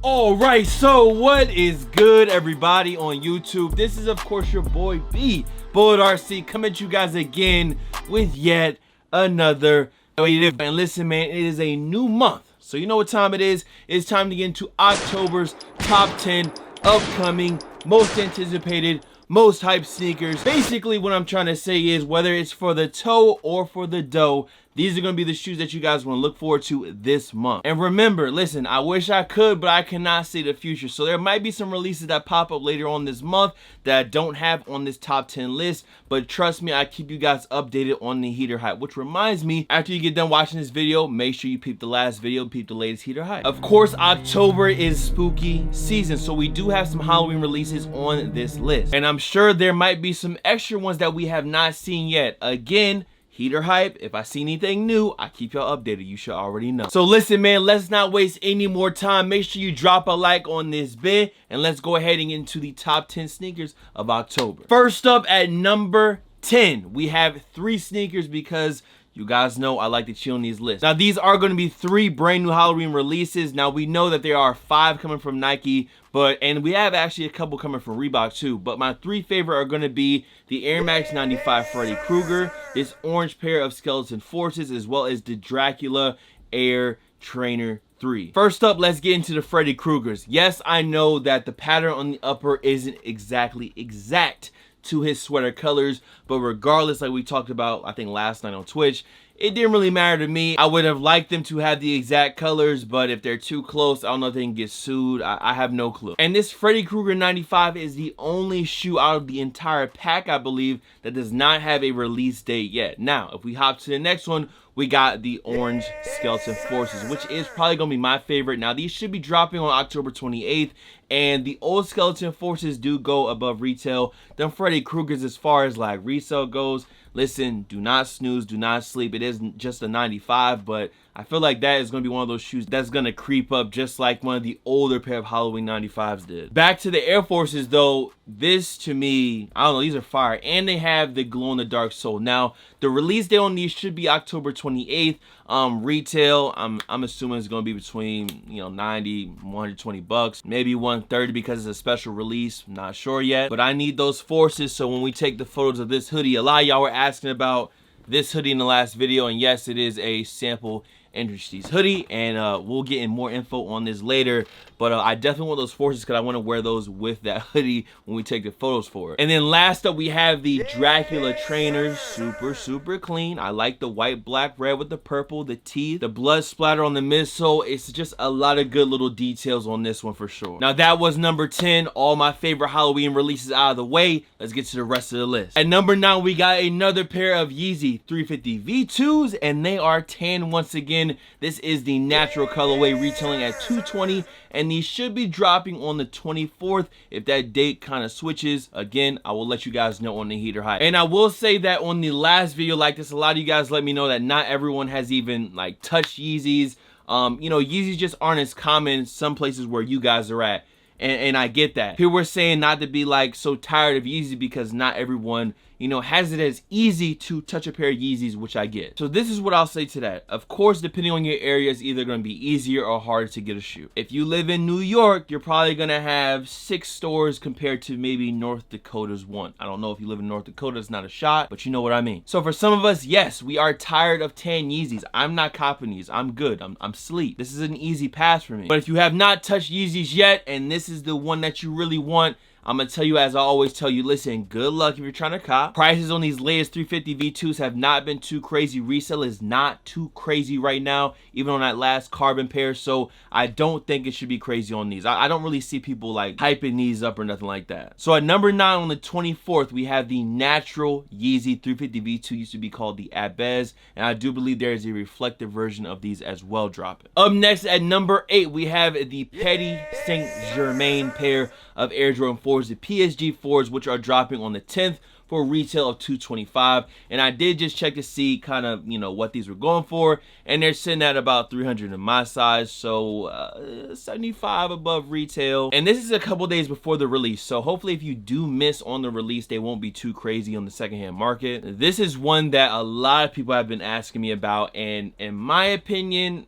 Alright, so what is good, everybody on YouTube? This is of course your boy B, Bullet RC, coming at you guys again with yet another video. And listen, man, it is a new month, so you know what time it is. It's time to get into October's top 10 upcoming most anticipated, most hyped sneakers. Basically what I'm trying to say is, whether it's for the toe or for the dough, these are going to be the shoes that you guys want to look forward to this month. And remember, listen, I wish I could, but I cannot see the future. So there might be some releases that pop up later on this month that I don't have on this top 10 list. But trust me, I keep you guys updated on the heater hype. Which reminds me, after you get done watching this video, make sure you peep the last video, peep the latest heater hype. Of course, October is spooky season, so we do have some Halloween releases on this list. And I'm sure there might be some extra ones that we have not seen yet. Again, heater hype, if I see anything new, I keep y'all updated. You should already know. So listen, man, let's not waste any more time. Make sure you drop a like on this vid, and let's go ahead and get into the top 10 sneakers of October. First up at number 10, we have 3 sneakers because you guys know I like to chill on these lists. Now, these are going to be 3 brand new Halloween releases. Now, we know that there are 5 coming from Nike, and we have actually a couple coming from Reebok too. But my 3 favorite are going to be the Air Max 95 Freddy Krueger, this orange pair of Skeleton Forces, as well as the Dracula Air Trainer 3. First up, let's get into the Freddy Kruegers. Yes, I know that the pattern on the upper isn't exactly exact to his sweater colors, but regardless, like we talked about I think last night on Twitch, it didn't really matter to me. I would have liked them to have the exact colors, but if they're too close, I don't know if they can get sued. I have no clue. And this Freddy Krueger 95 is the only shoe out of the entire pack, I believe, that does not have a release date yet. Now, if we hop to the next one, we got the orange Skeleton Forces, which is probably gonna be my favorite. Now, these should be dropping on October 28th, and the old Skeleton Forces do go above retail. Them Freddy Kruegers, as far as like resale goes, listen, do not snooze, do not sleep. It isn't just a 95, but I feel like that is going to be one of those shoes that's going to creep up just like one of the older pair of Halloween 95s did. Back to the Air Forces though, this to me, I don't know, these are fire. And they have the glow-in-the-dark sole. Now, the release date on these should be October 28th. Retail, I'm assuming it's going to be between, you know, 90, 120 bucks, maybe 130 because it's a special release. I'm not sure yet, but I need those forces so when we take the photos of this hoodie, a lot of y'all were asking about this hoodie in the last video, and yes, it is a sample Industries hoodie, and we'll get in more info on this later, but I definitely want those forces because I want to wear those with that hoodie when we take the photos for it. And then last up, we have the Dracula trainers. Super clean. I like the white, black, red with the purple, the teeth, the blood splatter on the midsole. It's just a lot of good little details on this one for sure. Now, that was number 10, all my favorite Halloween releases out of the way. Let's get to the rest of the list. At number 9, we got another pair of Yeezy 350 V2s, and they are tan once again. This is the natural colorway, retailing at $220, and these should be dropping on the 24th. If that date kind of switches, again, I will let you guys know on the heater hype. And I will say that on the last video like this, a lot of you guys let me know that not everyone has even like touched Yeezys. You know, Yeezys just aren't as common in some places where you guys are at. And I get that. Here we're saying not to be like so tired of Yeezy because not everyone, you know, has it as easy to touch a pair of Yeezys, which I get. So this is what I'll say to that. Of course, depending on your area, it's either going to be easier or harder to get a shoe. If you live in New York, you're probably going to have 6 stores compared to maybe North Dakota's 1. I don't know if you live in North Dakota, it's not a shot, but you know what I mean. So for some of us, yes, we are tired of tan Yeezys. I'm not copping these. I'm good. I'm sleep. This is an easy pass for me. But if you have not touched Yeezys yet, and this is the one that you really want, I'm gonna tell you, as I always tell you, listen, good luck if you're trying to cop. Prices on these latest 350 V2s have not been too crazy. Resale is not too crazy right now, even on that last carbon pair, so I don't think it should be crazy on these. I don't really see people like hyping these up or nothing like that. So at number 9 on the 24th, we have the natural Yeezy 350 V2, used to be called the Abez, and I do believe there is a reflective version of these as well dropping. Up next at number 8, we have the Petit Saint Germain pair of Air Drone 4s, the PSG 4s, which are dropping on the 10th for retail of $225. And I did just check to see kind of, you know, what these were going for, and they're sitting at about $300 in my size, so $75 above retail. And this is a couple days before the release, so hopefully if you do miss on the release, they won't be too crazy on the secondhand market. This is one that a lot of people have been asking me about, and in my opinion,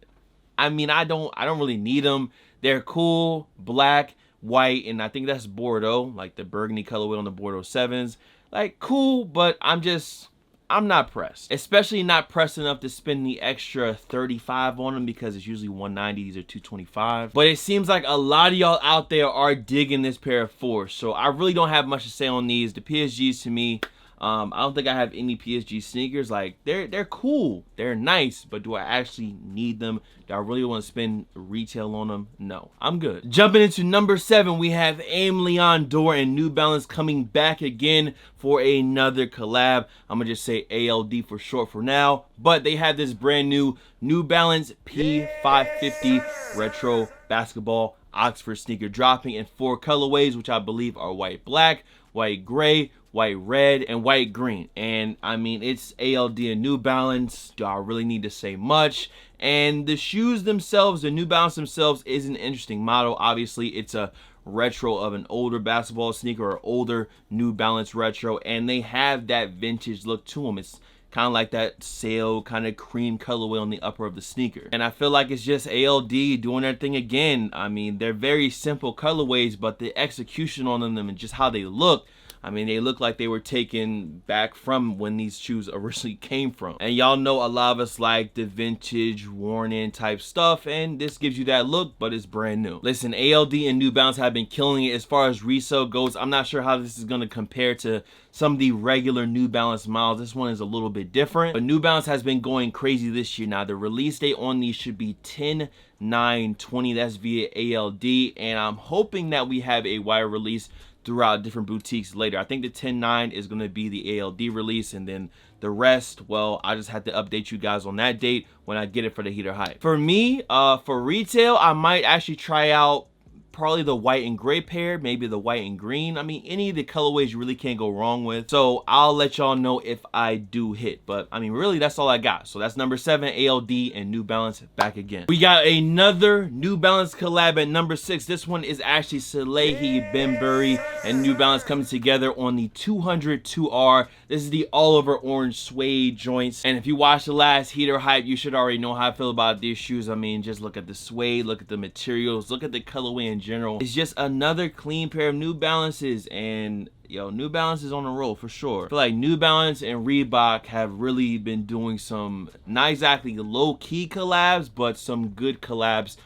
I mean, I don't really need them. They're cool, black, white, and I think that's Bordeaux, like the burgundy colorway on the Bordeaux 7s. Like, cool, but I'm not pressed. Especially not pressed enough to spend the extra 35 on them because it's usually 190, these are 225. But it seems like a lot of y'all out there are digging this pair of 4s. So I really don't have much to say on these. The PSGs to me, I don't think I have any PSG sneakers. Like, they're cool, they're nice, but do I actually need them? Do I really want to spend retail on them? No, I'm good. Jumping into number 7, we have Aime Leon Dore and New Balance coming back again for another collab. I'm gonna just say ALD for short for now, but they have this brand new New Balance P550 retro basketball Oxford sneaker dropping in 4 colorways, which I believe are white black, white gray, white red, and white green. And I mean, it's ALD and New Balance. Do I really need to say much? And the shoes themselves, the New Balance themselves, is an interesting model. Obviously, it's a retro of an older basketball sneaker or older New Balance retro, and they have that vintage look to them. It's kind of like that sail kind of cream colorway on the upper of the sneaker. And I feel like it's just ALD doing their thing again. I mean, they're very simple colorways, but the execution on them and just how they look, I mean, they look like they were taken back from when these shoes originally came from. And y'all know a lot of us like the vintage, worn-in type stuff, and this gives you that look, but it's brand new. Listen, ALD and New Balance have been killing it as far as resale goes. I'm not sure how this is going to compare to some of the regular New Balance models. This one is a little bit different, but New Balance has been going crazy this year. Now, the release date on these should be 10/9/20. That's via ALD, and I'm hoping that we have a wide release throughout different boutiques later. I think the 10/9 is going to be the ALD release, and then the rest, well, I just have to update you guys on that date when I get it for the heater hype. For me, for retail, I might actually try out probably the white and gray pair, maybe the white and green. I mean, any of the colorways you really can't go wrong with. So I'll let y'all know if I do hit. But I mean, really, that's all I got. So that's number 7, ALD and New Balance back again. We got another New Balance collab at number 6. This one is actually Salehi Bembury and New Balance coming together on the 202R. This is the all over orange suede joints. And if you watched the last heater hype, you should already know how I feel about these shoes. I mean, just look at the suede, look at the materials, look at the colorway in general. It's just another clean pair of New Balances, and yo, New Balance is on a roll for sure. I feel like New Balance and Reebok have really been doing some, not exactly low-key collabs, but some good collabs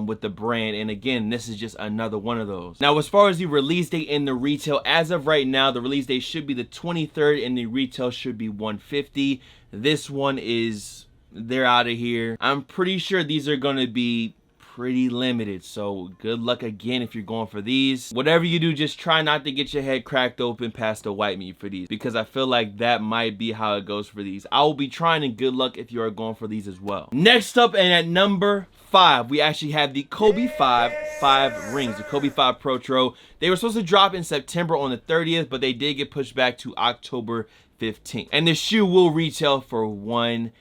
with the brand. And again, this is just another one of those. Now, as far as the release date in the retail, as of right now, the release date should be the 23rd and the retail should be 150. This one is, they're out of here. I'm pretty sure these are gonna be pretty limited, so good luck again if you're going for these. Whatever you do, just try not to get your head cracked open past the white meat for these, because I feel like that might be how it goes for these. I will be trying, and good luck if you are going for these as well. Next up, and at number 5, we actually have the Kobe 5 rings, the Kobe 5 Pro Tro. They were supposed to drop in September on the 30th, but they did get pushed back to October 15th. And the shoe will retail for $180.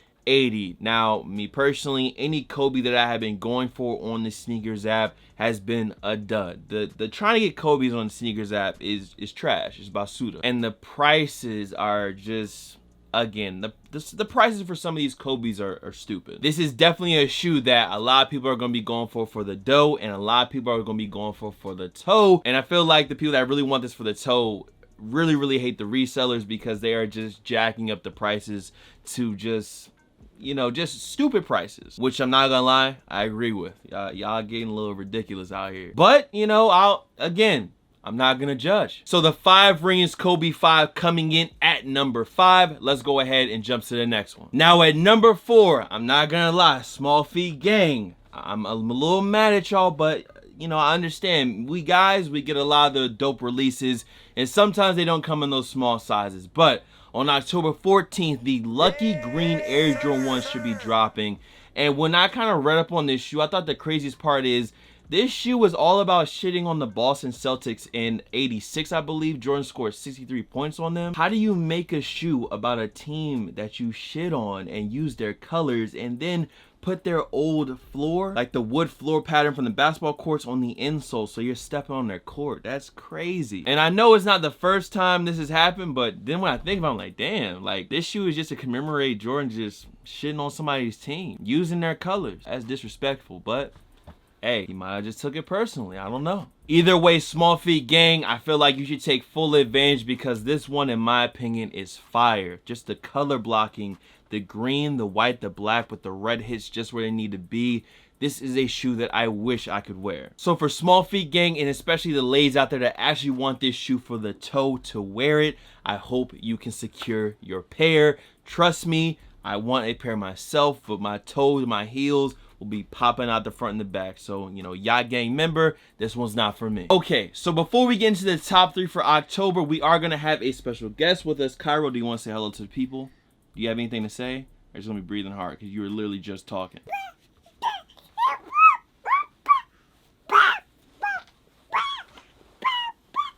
Now, me personally, any Kobe that I have been going for on the sneakers app has been a dud. The trying to get Kobe's on the sneakers app is trash. It's basuda. And the prices are just, again, the prices for some of these Kobe's are stupid. This is definitely a shoe that a lot of people are going to be going for the dough, and a lot of people are going to be going for the toe. And I feel like the people that really want this for the toe really hate the resellers, because they are just jacking up the prices to just, you know, just stupid prices, which I'm not gonna lie, I agree with. Y'all getting a little ridiculous out here. But, you know, I'm not gonna judge. So the 5 rings Kobe 5 coming in at number 5. Let's go ahead and jump to the next one. Now at number 4, I'm not gonna lie, Small Feet Gang. I'm a little mad at y'all, but you know, I understand. We guys, we get a lot of the dope releases, and sometimes they don't come in those small sizes. But on October 14th, the Lucky Green Air Drone 1 should be dropping. And when I kind of read up on this shoe, I thought the craziest part is this shoe was all about shitting on the Boston Celtics in '86, I believe. Jordan scored 63 points on them. How do you make a shoe about a team that you shit on and use their colors and then put their old floor, like the wood floor pattern from the basketball courts, on the insole, so you're stepping on their court? That's crazy. And I know it's not the first time this has happened, but then when I think about it, I'm like, damn, like this shoe is just to commemorate Jordan just shitting on somebody's team, using their colors. That's disrespectful, but hey, he might have just took it personally. I don't know. Either way, small feet gang, I feel like you should take full advantage because this one, in my opinion, is fire. Just the color blocking, the green, the white, the black, with the red hits just where they need to be. This is a shoe that I wish I could wear. So for small feet gang, and especially the ladies out there that actually want this shoe for the toe to wear it, I hope you can secure your pair. Trust me, I want a pair myself, but my toes, my heels will be popping out the front and the back. So, you know, Yacht Gang member, this one's not for me. Okay, so before we get into the top 3 for October, we are going to have a special guest with us. Cairo, do you want to say hello to the people? Do you have anything to say? Or just going to be breathing hard because you were literally just talking?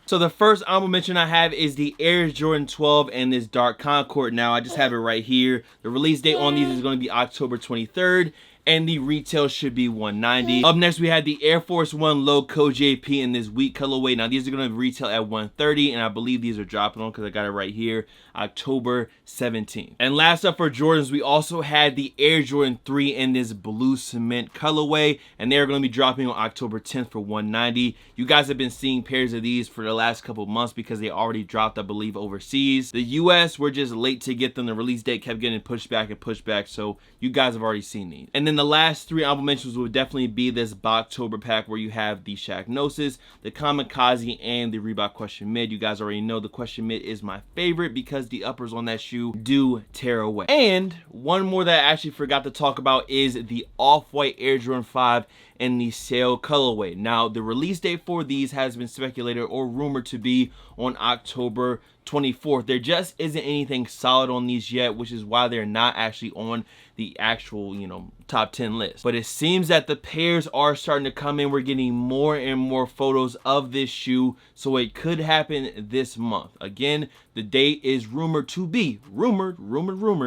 So the first honorable mention I have is the Air Jordan 12 and this dark Concord. Now, I just have it right here. The release date on these is going to be October 23rd. And the retail should be $190. Up next, we have the Air Force One Low Code JP in this wheat colorway. Now, these are going to retail at $130, and I believe these are dropping on because I got it right here, October 17th. And last up for Jordans, we also had the Air Jordan 3 in this blue cement colorway, and they're going to be dropping on October 10th for $190. You guys have been seeing pairs of these for the last couple months because they already dropped, I believe, overseas. The US, we're just late to get them. The release date kept getting pushed back and pushed back, so you guys have already seen these. And then the last 3 honorable mentions would definitely be this Boktober pack where you have the Shaq Gnosis, the Kamikaze, and the Reebok Question Mid. You guys already know the Question Mid is my favorite because the uppers on that shoe do tear away. And one more that I actually forgot to talk about is the Off-White Air Jordan 5 in the sail colorway. Now, the release date for these has been speculated or rumored to be on October 24th. There just isn't anything solid on these yet, which is why they're not actually on the actual, you know, top 10 list. But it seems that the pairs are starting to come in. We're getting more and more photos of this shoe, so it could happen this month. Again, the date is rumored to be rumored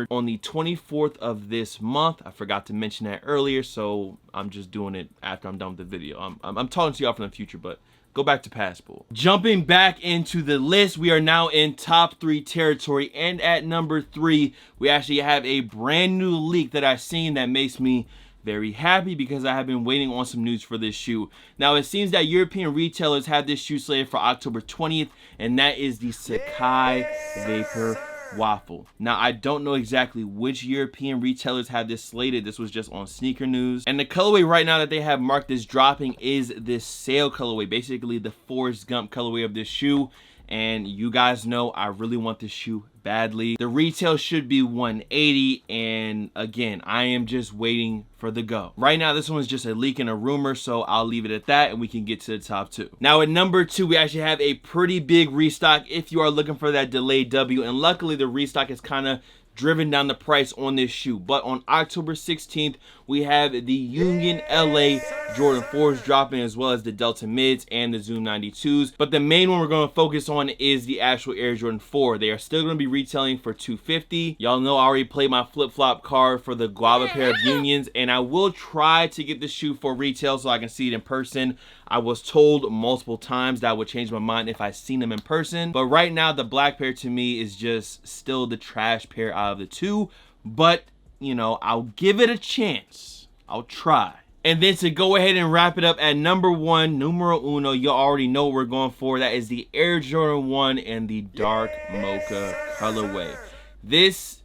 on the 24th of this month. I forgot to mention that earlier, so I'm just doing it after I'm done with the video. I'm talking to y'all from the future, but go back to Passport. Jumping back into the list, we are now in top 3 territory, and at number 3, we actually have a brand new leak that I've seen that makes me very happy because I have been waiting on some news for this shoe. Now, it seems that European retailers have this shoe slated for October 20th, and that is the Sakai Vapor Waffle. Now, I don't know exactly which European retailers have this slated. This was just on Sneaker News. And the colorway right now that they have marked as dropping is this sail colorway, basically the Forrest Gump colorway of this shoe. And you guys know I really want this shoe badly. The retail should be $180, and again, I am just waiting for the go. Right now, this one's just a leak and a rumor, so I'll leave it at that, and we can get to the top 2. Now, at number 2, we actually have a pretty big restock if you are looking for that delayed W, and luckily the restock is kind of driven down the price on this shoe. But on October 16th, we have the Union LA Jordan 4s dropping, as well as the Delta Mids and the Zoom 92s. But the main one we're going to focus on is the actual Air Jordan 4. They are still going to be retailing for $250. Y'all know I already played my flip-flop card for the Guava pair of Unions, and I will try to get the shoe for retail so I can see it in person. I was told multiple times that I would change my mind if I seen them in person. But right now, the black pair to me is just still the trash pair out of the 2. But, you know, I'll give it a chance. I'll try. And then to go ahead and wrap it up at number 1, numero uno, you already know what we're going for. That is the Air Jordan 1 and the dark mocha colorway. This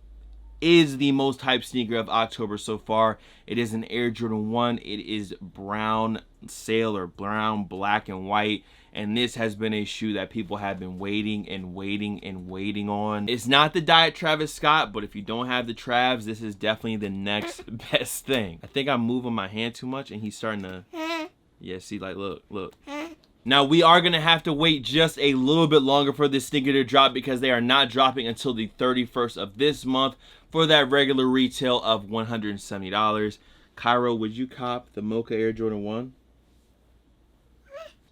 is the most hyped sneaker of October so far. It is an Air Jordan 1. It is brown sail or brown, black, and white. And this has been a shoe that people have been waiting and waiting and waiting on. It's not the Diet Travis Scott, but if you don't have the Travs, this is definitely the next best thing. I think I'm moving my hand too much and he's starting to, yeah, see, like, look. Now, we are going to have to wait just a little bit longer for this sneaker to drop because they are not dropping until the 31st of this month for that regular retail of $170. Cairo, would you cop the Mocha Air Jordan 1?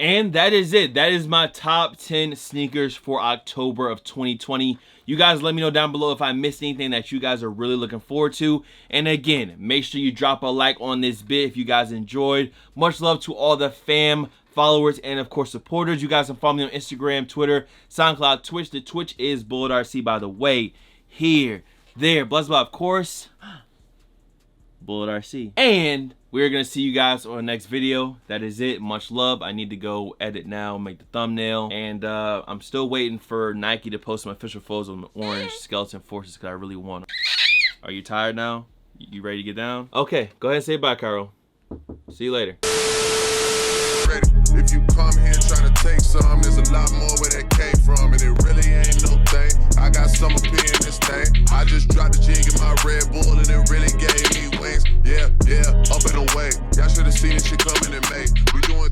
And that is it. That is my top 10 sneakers for October of 2020. You guys let me know down below if I missed anything that you guys are really looking forward to. And again, make sure you drop a like on this bit if you guys enjoyed. Much love to all the fam, followers, and of course supporters. You guys can follow me on Instagram, Twitter, SoundCloud, Twitch. The Twitch is BulletRC, by the way. Here, there, blah, blah, of course. Bullet RC. And we're gonna see you guys on the next video. That is it. Much love. I need to go edit now, make the thumbnail. And I'm still waiting for Nike to post my official photos of the orange skeleton forces because I really want them. Are you tired now? You ready to get down? Okay, go ahead and say bye, Carol. See you later. If you come here trying to take some, there's a lot more where that came from, and it really ain't no thing. I got some up here in this thing. I just dropped the jig in my Red Bull, and it really gave me wings. Yeah, up and away. Y'all should have seen this shit coming in May. We doing